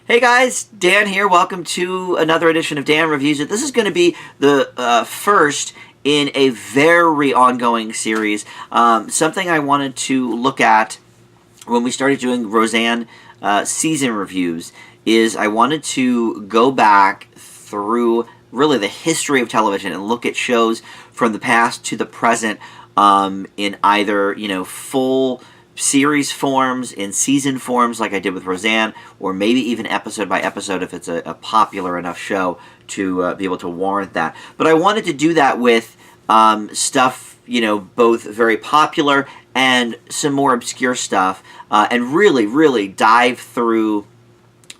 Hey guys, Dan here. Welcome to another edition of Dan Reviews It. This is going to be the first in a very ongoing series. Something I wanted to look at when we started doing Roseanne season reviews is I wanted to go back through really the history of television and look at shows from the past to the present in either, full series forms, in season forms like I did with Roseanne, or maybe even episode by episode if it's a popular enough show to be able to warrant that. But I wanted to do that with stuff, both very popular and some more obscure stuff, and really dive through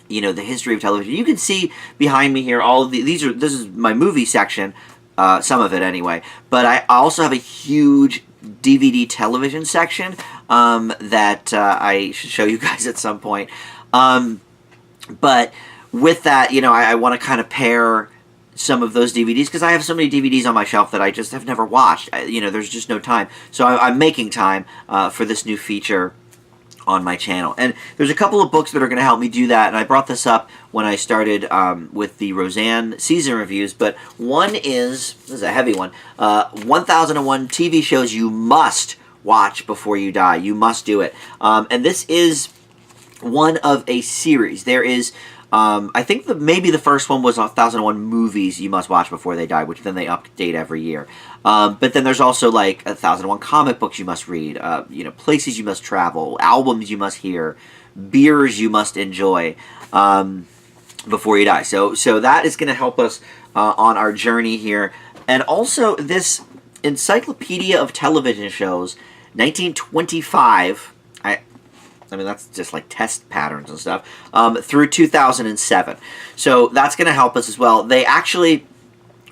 the history of television. You can see behind me here all of this is my movie section, some of it anyway, but I also have a huge DVD television section that I should show you guys at some point. But with that, I want to kind of pair some of those DVDs because I have so many DVDs on my shelf that I just have never watched. There's just no time. So I'm making time for this new feature on my channel. And there's a couple of books that are going to help me do that, and I brought this up when I started with the Roseanne season reviews, but one this is a heavy one, 1001 TV shows you must watch before you die. You must do it. And this is one of a series. There is, I think maybe the first one was 1001 movies you must watch before they die, which then they update every year. But then there's also like 1001 comic books you must read, places you must travel, albums you must hear, beers you must enjoy before you die. So that is going to help us on our journey here. And also this Encyclopedia of Television Shows, 1925, I mean, that's just like test patterns and stuff, through 2007. So that's going to help us as well. They actually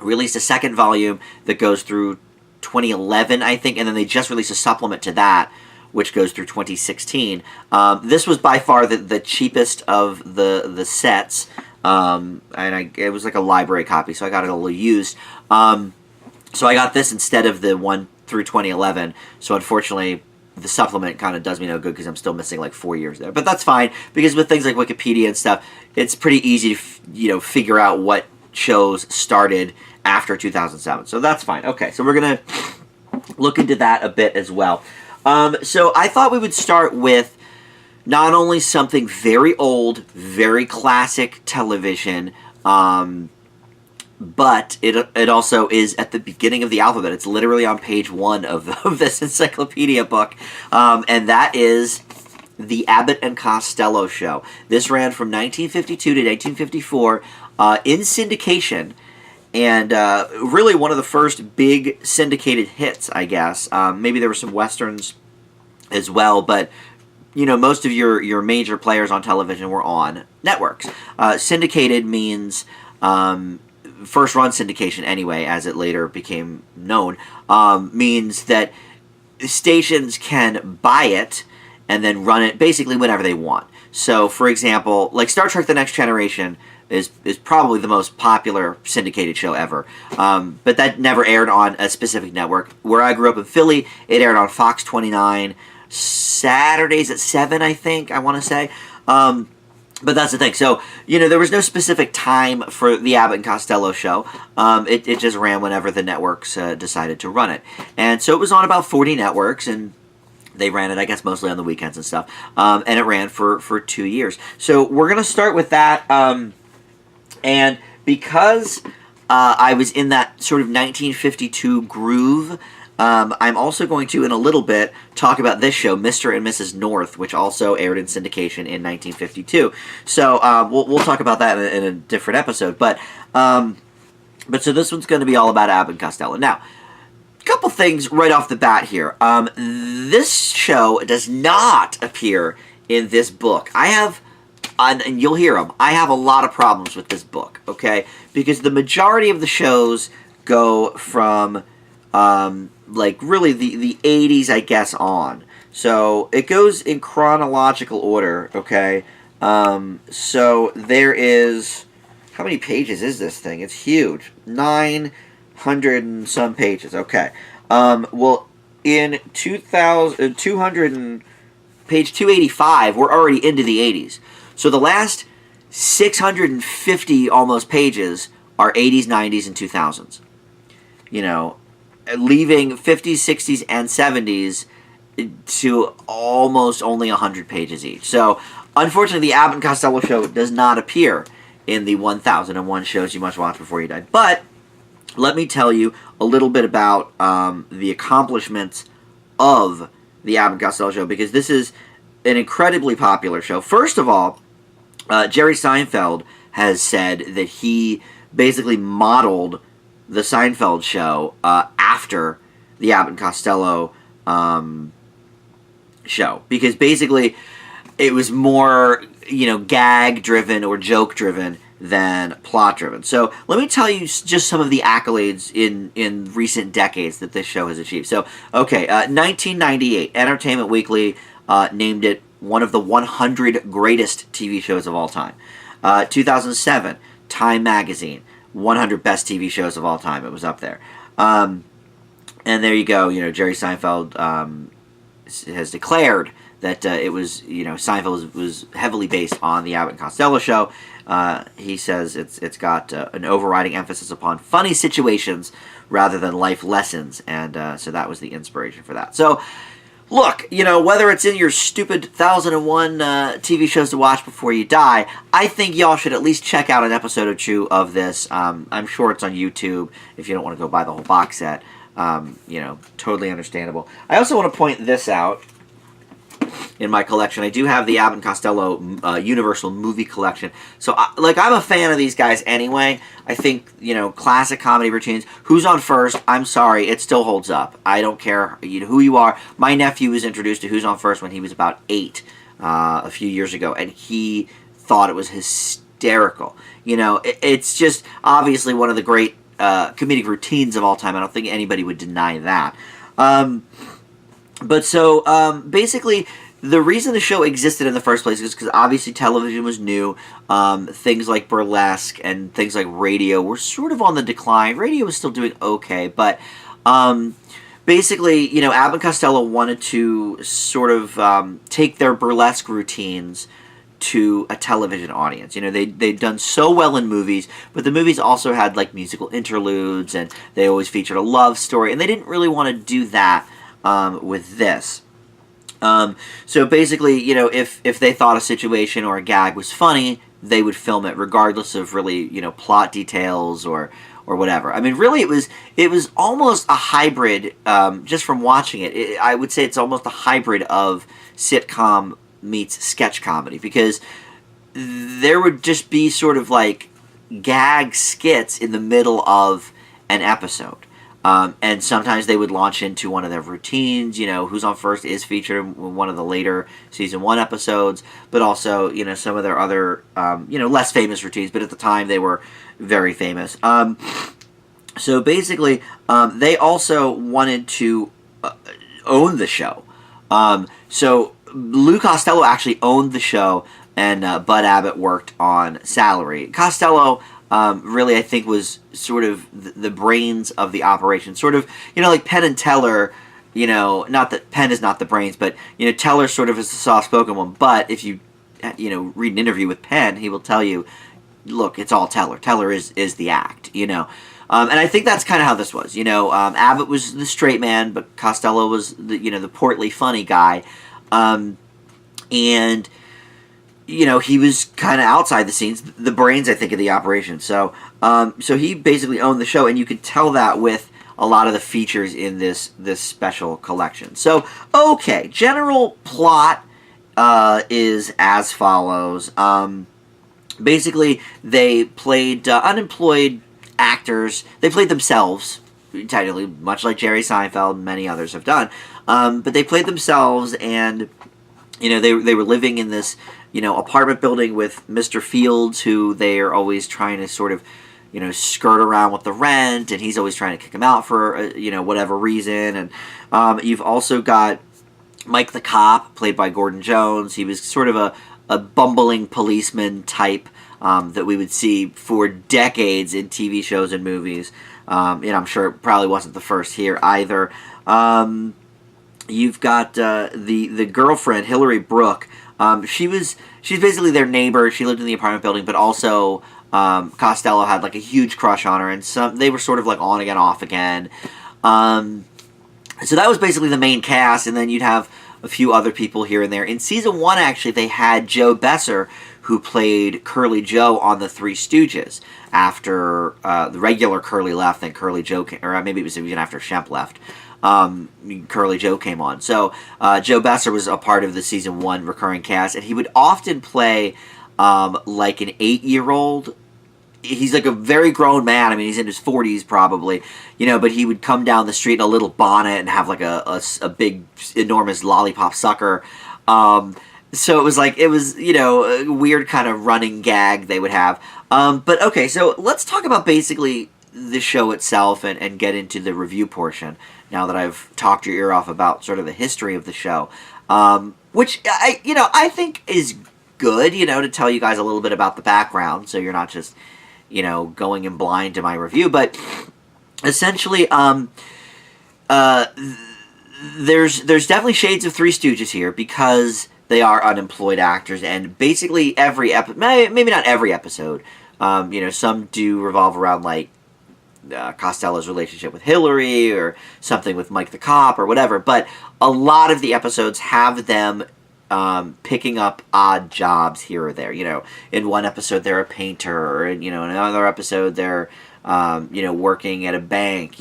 released a second volume that goes through 2011, I think, and then they just released a supplement to that, which goes through 2016. This was by far the cheapest of the sets, and it was like a library copy, so I got it a little used. So I got this instead of the one through 2011, so unfortunately the supplement kind of does me no good because I'm still missing like 4 years there. But that's fine, because with things like Wikipedia and stuff, it's pretty easy to figure out what shows started after 2007. So that's fine. Okay, so we're going to look into that a bit as well. So I thought we would start with not only something very old, very classic television, but it also is at the beginning of the alphabet. It's literally on page 1 of this encyclopedia book, and that is the Abbott and Costello Show. This ran from 1952 to 1954 in syndication, and really one of the first big syndicated hits, I guess. Maybe there were some westerns as well, but most of your major players on television were on networks. Syndicated means first-run syndication, anyway, as it later became known, means that stations can buy it and then run it basically whenever they want. So, for example, like Star Trek The Next Generation is probably the most popular syndicated show ever. But that never aired on a specific network. Where I grew up in Philly, it aired on Fox 29, Saturdays at 7, I think, I want to say. But that's the thing. So, there was no specific time for the Abbott and Costello Show. It just ran whenever the networks decided to run it. And so it was on about 40 networks, and they ran it, I guess, mostly on the weekends and stuff. And it ran for 2 years. So we're going to start with that. And because I was in that sort of 1952 groove, I'm also going to, in a little bit, talk about this show, Mr. and Mrs. North, which also aired in syndication in 1952. So we'll talk about that in a different episode. But so this one's going to be all about Abbott and Costello. Now, a couple things right off the bat here. This show does not appear in this book. I have, and you'll hear them, I have a lot of problems with this book, okay? Because the majority of the shows go from like really the 80s, I guess, on. So it goes in chronological order, okay? So there is, how many pages is this thing? It's huge. 900 and some pages, okay. Well, in 200 and page 285, we're already into the 80s. So the last 650 almost pages are 80s, 90s, and 2000s. You know, leaving 50s, 60s, and 70s to almost only 100 pages each. So, unfortunately, the Abbott and Costello show does not appear in the 1001 shows you must watch before you die. But let me tell you a little bit about the accomplishments of the Abbott and Costello show, because this is an incredibly popular show. First of all, Jerry Seinfeld has said that he basically modeled the Seinfeld show after the Abbott and Costello show, because basically it was more, gag-driven or joke-driven than plot-driven. So let me tell you just some of the accolades in recent decades that this show has achieved. So, 1998, Entertainment Weekly named it one of the 100 greatest TV shows of all time. 2007, Time Magazine, 100 best TV shows of all time. It was up there. And there you go. Jerry Seinfeld has declared that it was, Seinfeld was heavily based on the Abbott and Costello show. He says it's got an overriding emphasis upon funny situations rather than life lessons, and so that was the inspiration for that. So, look, whether it's in your stupid 1001 TV shows to watch before you die, I think y'all should at least check out an episode or two of this. I'm sure it's on YouTube if you don't want to go buy the whole box set. Totally understandable. I also want to point this out. In my collection, I do have the Abbott and Costello Universal Movie Collection. So, I'm a fan of these guys anyway. I think, classic comedy routines. Who's on First? I'm sorry, it still holds up. I don't care who you are. My nephew was introduced to Who's on First when he was about 8 a few years ago, and he thought it was hysterical. It's just obviously one of the great comedic routines of all time. I don't think anybody would deny that. Basically, the reason the show existed in the first place is because obviously television was new. Things like burlesque and things like radio were sort of on the decline. Radio was still doing okay, but basically, Abbott and Costello wanted to sort of take their burlesque routines to a television audience. They'd done so well in movies, but the movies also had musical interludes, and they always featured a love story, and they didn't really want to do that with this. So basically, if they thought a situation or a gag was funny, they would film it regardless of really, plot details or whatever. I mean, really, it was almost a hybrid. Just from watching it, I would say it's almost a hybrid of sitcom meets sketch comedy, because there would just be sort of gag skits in the middle of an episode. And sometimes they would launch into one of their routines. Who's on First is featured in one of the later season 1 episodes, but also, some of their other, less famous routines, but at the time they were very famous. So basically, they also wanted to own the show. So Lou Costello actually owned the show, and Bud Abbott worked on salary. Costello really, I think, was sort of the brains of the operation. Sort of, like Penn and Teller, not that Penn is not the brains, but, Teller sort of is the soft-spoken one. But if you, read an interview with Penn, he will tell you, look, it's all Teller. Teller is the act, And I think that's kind of how this was. Abbott was the straight man, but Costello was the portly, funny guy. And he was kind of outside the scenes, the brains, I think, of the operation. So he basically owned the show, and you could tell that with a lot of the features in this special collection. So, okay, general plot is as follows. Basically, they played unemployed actors. They played themselves, technically, much like Jerry Seinfeld and many others have done. But they played themselves, and they were living in this apartment building with Mr. Fields, who they are always trying to sort of, skirt around with the rent, and he's always trying to kick him out for, whatever reason. And you've also got Mike the Cop, played by Gordon Jones. He was sort of a bumbling policeman type that we would see for decades in TV shows and movies. I'm sure it probably wasn't the first here either. You've got the girlfriend, Hillary Brooke, She's basically their neighbor. She lived in the apartment building, but also Costello had like a huge crush on her, and they were sort of like on again, off again. So that was basically the main cast, and then you'd have a few other people here and there. In season 1, actually, they had Joe Besser, who played Curly Joe on The Three Stooges. After the regular Curly left, then Curly Joe came, or maybe it was even after Shemp left. Curly Joe came on. So Joe Besser was a part of the season 1 recurring cast, and he would often play like an 8-year-old. He's like a very grown man. I mean, he's in his 40s probably, but he would come down the street in a little bonnet and have like a big, enormous lollipop sucker. So it was a weird kind of running gag they would have. But okay, so let's talk about basically the show itself and get into the review portion now that I've talked your ear off about sort of the history of the show, which I think is good, to tell you guys a little bit about the background, so you're not just going in blind to my review. But essentially, there's definitely shades of Three Stooges here because they are unemployed actors, and basically every episode, maybe not every episode, some do revolve around like Costello's relationship with Hillary or something with Mike the Cop or whatever, but a lot of the episodes have them picking up odd jobs here or there. In one episode they're a painter, or in another episode they're working at a bank.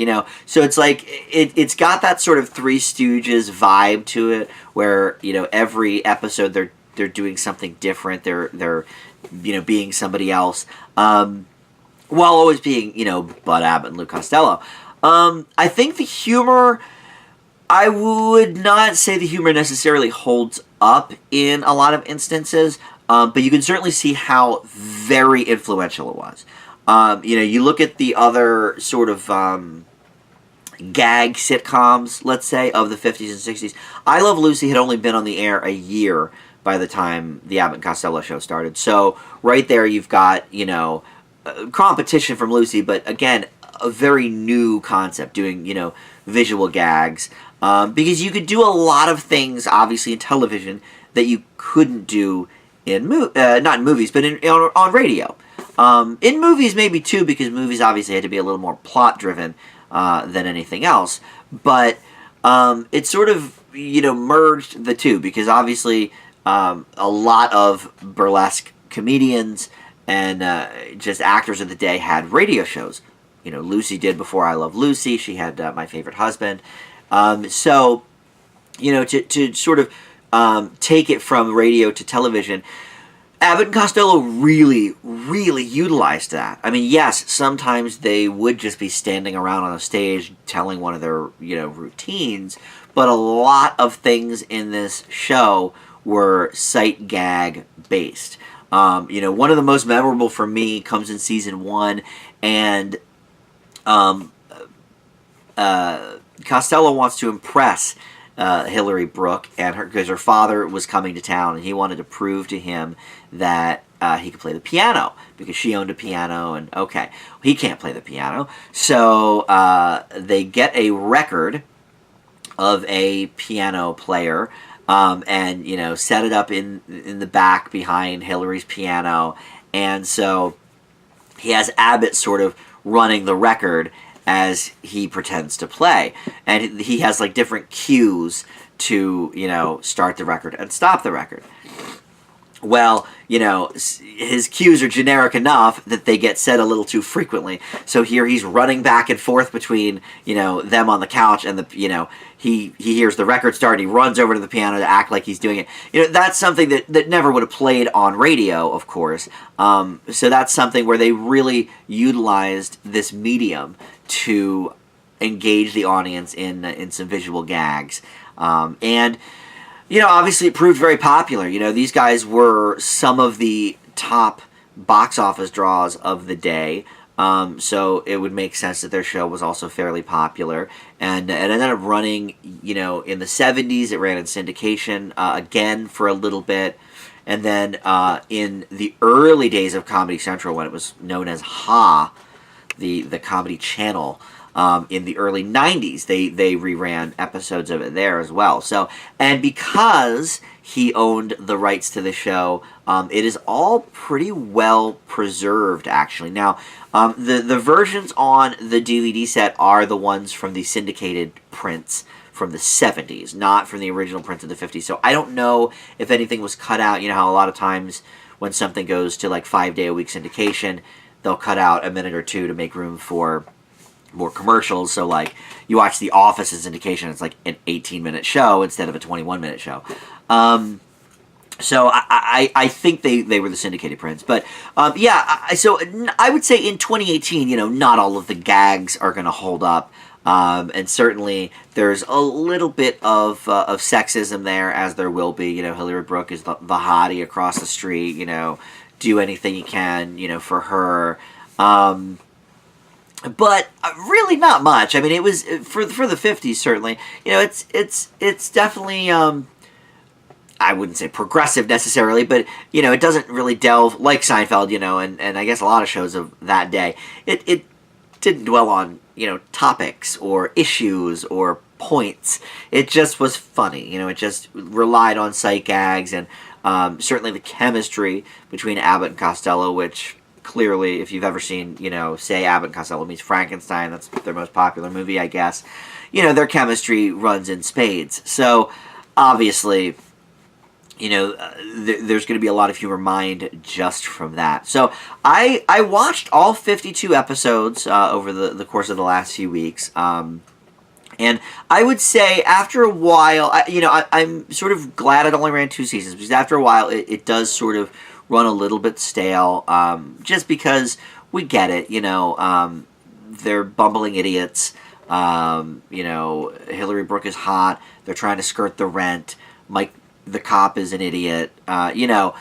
So it's like it's got that sort of Three Stooges vibe to it, where every episode they're doing something different. They're being somebody else, while always being Bud Abbott and Lou Costello. I think the humor, I would not say the humor necessarily holds up in a lot of instances, but you can certainly see how very influential it was. You look at the other sort of gag sitcoms, let's say, of the 50s and 60s. I Love Lucy had only been on the air a year by the time the Abbott and Costello show started. So right there you've got, competition from Lucy, but again, a very new concept, doing, visual gags. Because you could do a lot of things, obviously, in television that you couldn't do in not in movies, but on radio. In movies, maybe too, because movies obviously had to be a little more plot-driven than anything else. But it sort of, merged the two, because obviously a lot of burlesque comedians and just actors of the day had radio shows. Lucy did before I Love Lucy. She had My Favorite Husband. So, to sort of take it from radio to television, Abbott and Costello really, really utilized that. I mean, yes, sometimes they would just be standing around on a stage telling one of their, routines, but a lot of things in this show were sight gag based. One of the most memorable for me comes in season 1, and Costello wants to impress Hillary Brooke and because her father was coming to town, and he wanted to prove to him that he could play the piano, because she owned a piano, and okay, he can't play the piano. So they get a record of a piano player, and set it up in the back behind Hillary's piano, and so he has Abbott sort of running the record as he pretends to play, and he has like different cues to start the record and stop the record. Well, his cues are generic enough that they get said a little too frequently. So here he's running back and forth between, them on the couch and he hears the record start, and he runs over to the piano to act like he's doing it. That's something that never would have played on radio, of course. So that's something where they really utilized this medium to engage the audience in some visual gags. And obviously it proved very popular. These guys were some of the top box office draws of the day. So it would make sense that their show was also fairly popular. And it ended up running, in the 70s. It ran in syndication again for a little bit. And then in the early days of Comedy Central, when it was known as Ha, the comedy channel, In the early 90s, they reran episodes of it there as well. So, and because he owned the rights to the show, it is all pretty well preserved, actually. Now, the versions on the DVD set are the ones from the syndicated prints from the 70s, not from the original prints of the 50s. So I don't know if anything was cut out. You know how a lot of times when something goes to like 5-day-a-week syndication, they'll cut out a minute or two to make room for more commercials. So like you watch The Office in syndication, it's like an 18-minute show instead of a 21-minute show. So I think they were the syndicated prints. But so I would say in 2018, not all of the gags are going to hold up. And certainly there's a little bit of sexism there, as there will be. Hillary Brooke is the hottie across the street. Do anything you can, for her. But really not much. I mean, it was for the 50s certainly. It's definitely I wouldn't say progressive necessarily, but it doesn't really delve like Seinfeld. And I guess a lot of shows of that day. It didn't dwell on topics or issues or points. It just was funny. It just relied on sight gags and certainly the chemistry between Abbott and Costello, which clearly, if you've ever seen, say Abbott and Costello meets Frankenstein, that's their most popular movie, I guess. Their chemistry runs in spades. So obviously, there's going to be a lot of humor mined just from that. So I watched all 52 episodes over the course of the last few weeks. And I would say after a while, I'm sort of glad it only ran 2 seasons, because after a while it does sort of run a little bit stale, just because we get it, they're bumbling idiots. Hillary Brooke is hot. They're trying to skirt the rent. Mike the cop is an idiot. The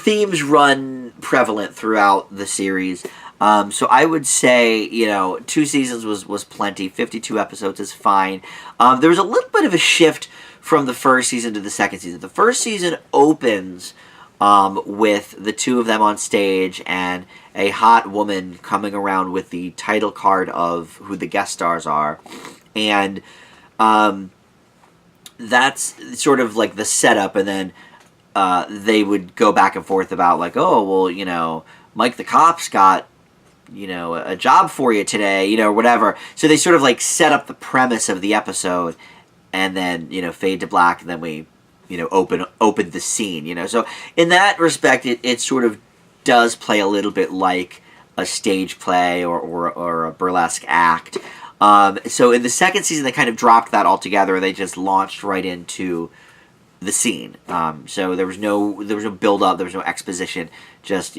themes run prevalent throughout the series. So I would say, 2 seasons was plenty. 52 episodes is fine. There was a little bit of a shift from the first season to the second season. The first season opens with the two of them on stage and a hot woman coming around with the title card of who the guest stars are. And that's sort of like the setup, and then they would go back and forth about like, oh, well, Mike the cop's got, a job for you today, or whatever. So they sort of like set up the premise of the episode, and then, fade to black, and then we, open the scene, So in that respect, it sort of does play a little bit like a stage play or a burlesque act. So in the second season, they kind of dropped that altogether. They just launched right into the scene. So there was no build up, there was no exposition. Just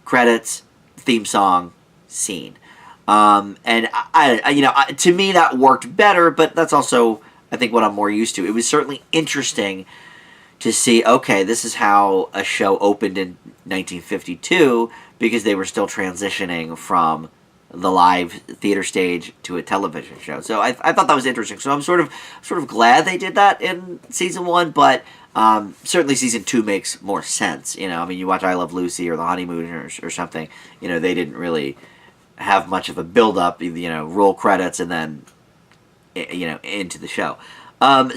credits, theme song, scene. And I to me that worked better, but that's also I think what I'm more used to. It was certainly interesting to see. Okay, this is how a show opened in 1952 because they were still transitioning from the live theater stage to a television show. So I thought that was interesting. So I'm sort of glad they did that in season 1, but certainly season 2 makes more sense. You watch I Love Lucy or The Honeymooners or something. They didn't really have much of a build up. Roll credits and then into the show.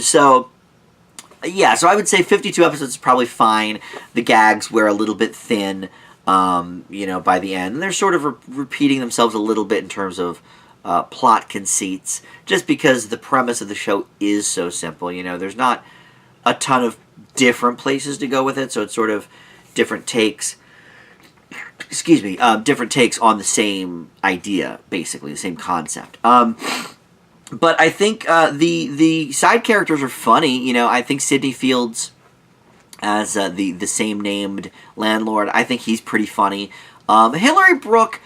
So I would say 52 episodes is probably fine. The gags were a little bit thin. By the end. And they're sort of repeating themselves a little bit in terms of plot conceits, just because the premise of the show is so simple. There's not a ton of different places to go with it, so it's sort of different takes. Different takes on the same idea, basically, the same concept. But I think the side characters are funny. I think Sidney Fields as the same named landlord, I think he's pretty funny. Hillary Brooke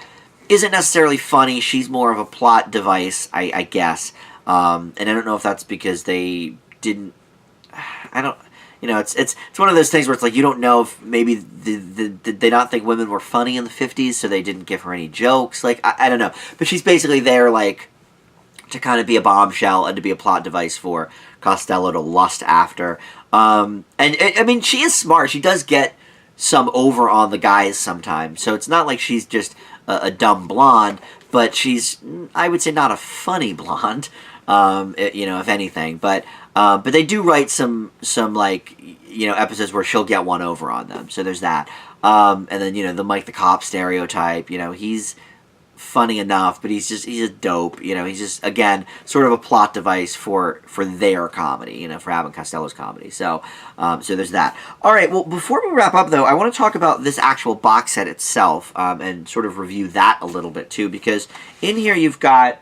isn't necessarily funny. She's more of a plot device, I guess. And I don't know if that's because they didn't. I don't. It's one of those things where it's like you don't know if maybe did they not think women were funny in the 50s, so they didn't give her any jokes. Like I don't know, but she's basically there like to kind of be a bombshell and to be a plot device for Costello to lust after. And I mean, she is smart. She does get some over on the guys sometimes. So it's not like she's just a dumb blonde, but she's, I would say, not a funny blonde, if anything. But they do write some like, episodes where she'll get one over on them. So there's that. And then, the Mike the Cop stereotype, he's funny enough, but he's a dope. He's just, again, sort of a plot device for their comedy, for Abbott Costello's comedy. So there's that. All right, well, before we wrap up, though, I want to talk about this actual box set itself, and sort of review that a little bit, too, because in here you've got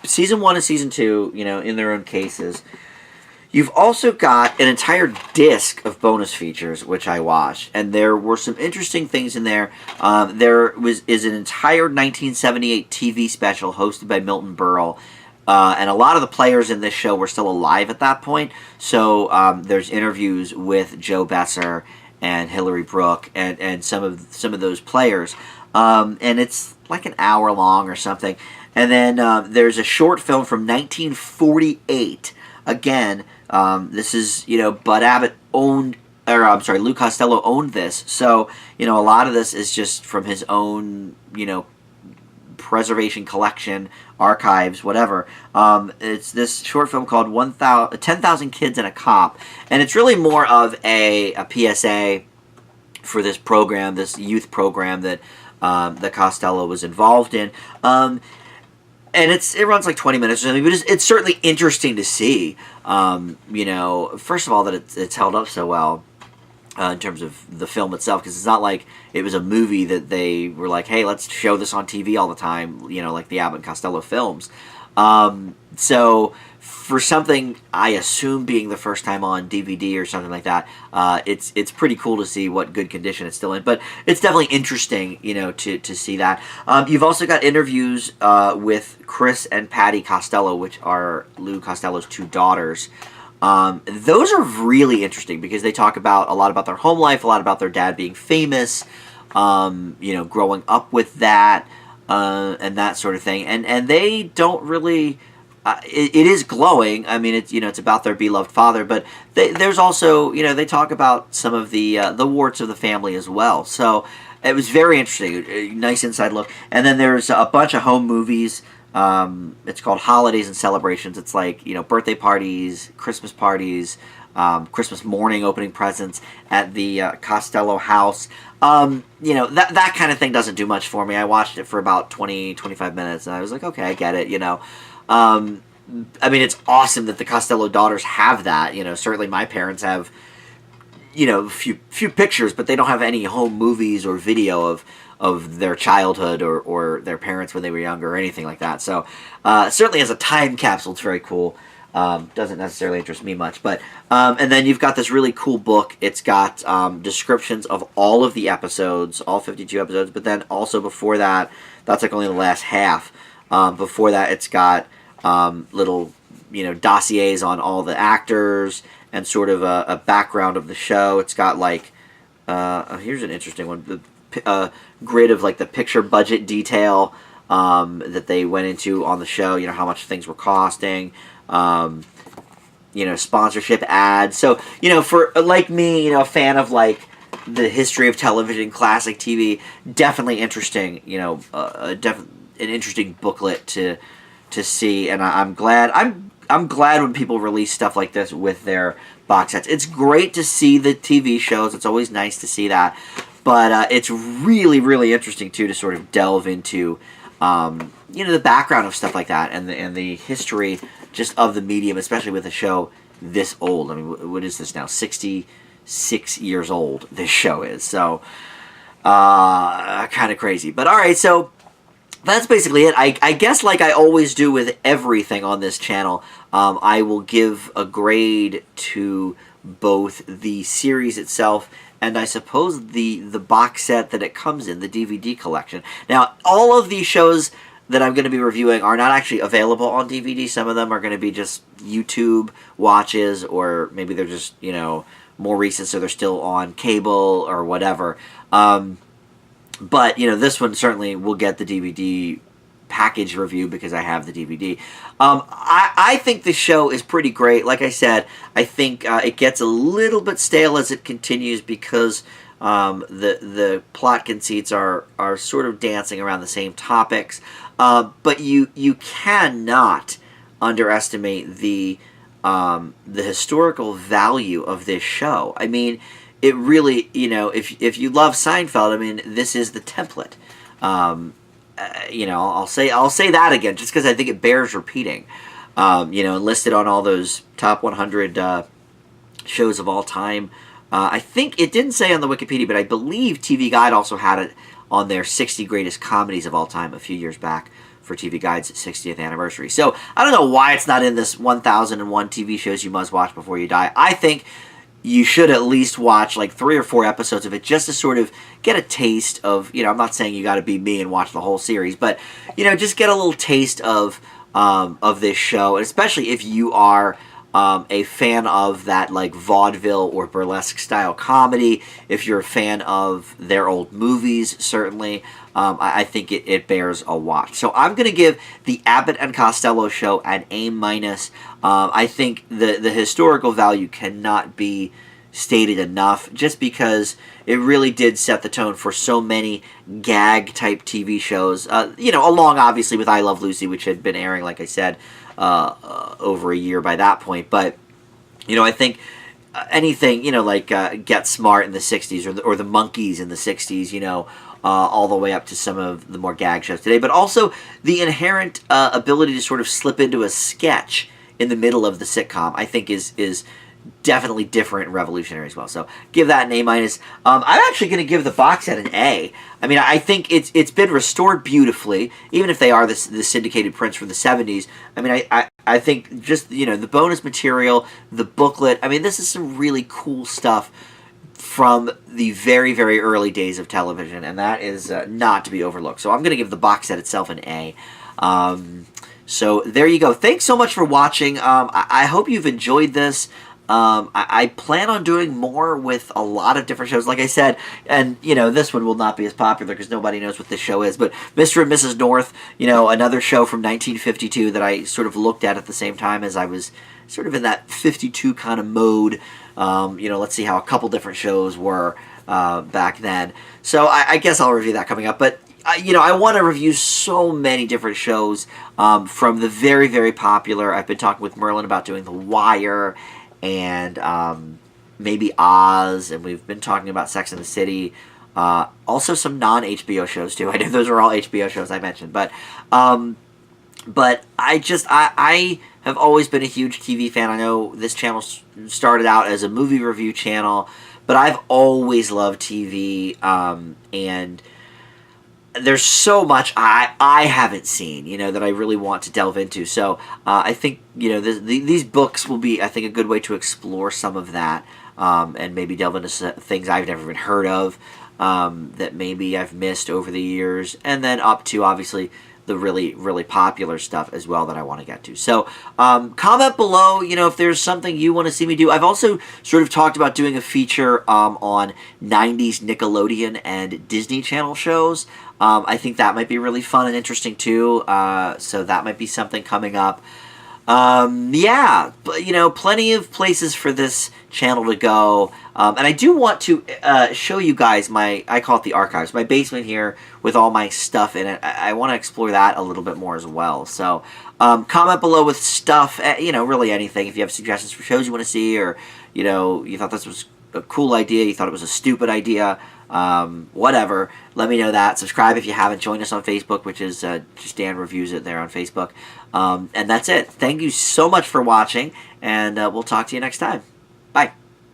season 1 and season 2, in their own cases. You've also got an entire disc of bonus features, which I watched, and there were some interesting things in there. There is an entire 1978 TV special hosted by Milton Berle, and a lot of the players in this show were still alive at that point. So there's interviews with Joe Besser and Hillary Brooke and some of those players, and it's like an hour long or something. And then there's a short film from 1948. Again, this is, Bud Abbott Lou Costello owned this. So, a lot of this is just from his own, preservation collection, archives, whatever. It's this short film called 10,000 Kids and a Cop. And it's really more of a PSA for this program, this youth program that Costello was involved in. And it runs like 20 minutes or something, but it's certainly interesting to see, first of all, that it's held up so well in terms of the film itself, because it's not like it was a movie that they were like, hey, let's show this on TV all the time, like the Abbott and Costello films. So for something, I assume, being the first time on DVD or something like that, it's pretty cool to see what good condition it's still in. But it's definitely interesting, to see that. You've also got interviews with Chris and Patty Costello, which are Lou Costello's 2 daughters. Those are really interesting because they talk a lot about their home life, a lot about their dad being famous, growing up with that, and that sort of thing. And they don't really... it is glowing. I mean, it's about their beloved father, but there's also, they talk about some of the warts of the family as well. So it was very interesting, a nice inside look. And then there's a bunch of home movies. It's called Holidays and Celebrations. It's like, birthday parties, Christmas parties, Christmas morning opening presents at the Costello house. That kind of thing doesn't do much for me. I watched it for about 20-25 minutes, and I was like, okay, I get it, I mean, it's awesome that the Costello daughters have that. Certainly my parents have, a few pictures, but they don't have any home movies or video of their childhood or their parents when they were younger or anything like that. So certainly as a time capsule, it's very cool. Doesn't necessarily interest me much, but and then you've got this really cool book. It's got descriptions of all of the episodes, all 52 episodes, but then also before that, that's like only the last half. Before that, it's got little, dossiers on all the actors and sort of a background of the show. It's got like, here's an interesting one, the grid of like the picture budget detail that they went into on the show, how much things were costing, sponsorship ads. So, for like me, a fan of like the history of television, classic TV, definitely interesting, an interesting booklet to see, and I'm glad when people release stuff like this with their box sets. It's great to see the TV shows. It's always nice to see that, but it's really, really interesting too to sort of delve into the background of stuff like that and the history just of the medium, especially with a show this old. I mean, what is this now? 66 years old this show is, so kind of crazy. But all right, so that's basically it. I guess like I always do with everything on this channel, I will give a grade to both the series itself and I suppose the box set that it comes in, the DVD collection. Now, all of these shows that I'm going to be reviewing are not actually available on DVD. Some of them are going to be just YouTube watches, or maybe they're just, more recent, so they're still on cable or whatever. But, this one certainly will get the DVD package review because I have the DVD. I think the show is pretty great. Like I said, I think it gets a little bit stale as it continues because the plot conceits are sort of dancing around the same topics. But you cannot underestimate the historical value of this show. I mean, it really, if you love Seinfeld, I mean, this is the template. I'll say that again just because I think it bears repeating. Listed on all those top 100 shows of all time. I think it didn't say on the Wikipedia, but I believe TV Guide also had it on their 60 greatest comedies of all time a few years back for TV Guide's 60th anniversary. So I don't know why it's not in this 1001 TV shows you must watch before you die. I think you should at least watch like 3 or 4 episodes of it just to sort of get a taste of, I'm not saying you got to be me and watch the whole series, but, just get a little taste of this show, and especially if you are a fan of that like vaudeville or burlesque style comedy. If you're a fan of their old movies, certainly, I think it bears a watch. So I'm going to give the Abbott and Costello show an A-. I think the historical value cannot be stated enough just because it really did set the tone for so many gag type TV shows, along obviously with I Love Lucy, which had been airing, like I said, over a year by that point. But I think anything like Get Smart in the 60s or the Monkees in the 60s, all the way up to some of the more gag shows today, but also the inherent ability to sort of slip into a sketch in the middle of the sitcom, I think is definitely different and revolutionary as well. So give that an A-. I'm actually going to give the box set an A. I mean, I think it's been restored beautifully, even if they are the syndicated prints from the 70s. I mean, I think just, the bonus material, the booklet, I mean, this is some really cool stuff from the very, very early days of television, and that is not to be overlooked. So I'm going to give the box set itself an A. So there you go. Thanks so much for watching. I hope you've enjoyed this. I plan on doing more with a lot of different shows, like I said, and, this one will not be as popular because nobody knows what this show is, but Mr. and Mrs. North, another show from 1952 that I sort of looked at the same time as I was sort of in that 52 kind of mode. Let's see how a couple different shows were back then. So I guess I'll review that coming up, but I want to review so many different shows from the very, very popular. I've been talking with Merlin about doing The Wire and maybe Oz, and we've been talking about Sex and the City. Also some non-HBO shows too. I know those are all HBO shows I mentioned, but I have always been a huge TV fan. I know this channel started out as a movie review channel, but I've always loved TV, and there's so much I haven't seen, that I really want to delve into. So I think, these books will be, I think, a good way to explore some of that, and maybe delve into things I've never even heard of, that maybe I've missed over the years, and then up to, obviously, the really, really popular stuff as well that I want to get to. So comment below, if there's something you want to see me do. I've also sort of talked about doing a feature on 90s Nickelodeon and Disney Channel shows. I think that might be really fun and interesting too. So that might be something coming up. Yeah, but, plenty of places for this channel to go. And I do want to show you guys I call it the archives, my basement here with all my stuff in it. I want to explore that a little bit more as well. So comment below with stuff, really anything. If you have suggestions for shows you want to see, or, you thought this was a cool idea, you thought it was a stupid idea, whatever, let me know that. Subscribe if you haven't. Join us on Facebook, which is just Dan Reviews It there on Facebook. And that's it. Thank you so much for watching, and we'll talk to you next time.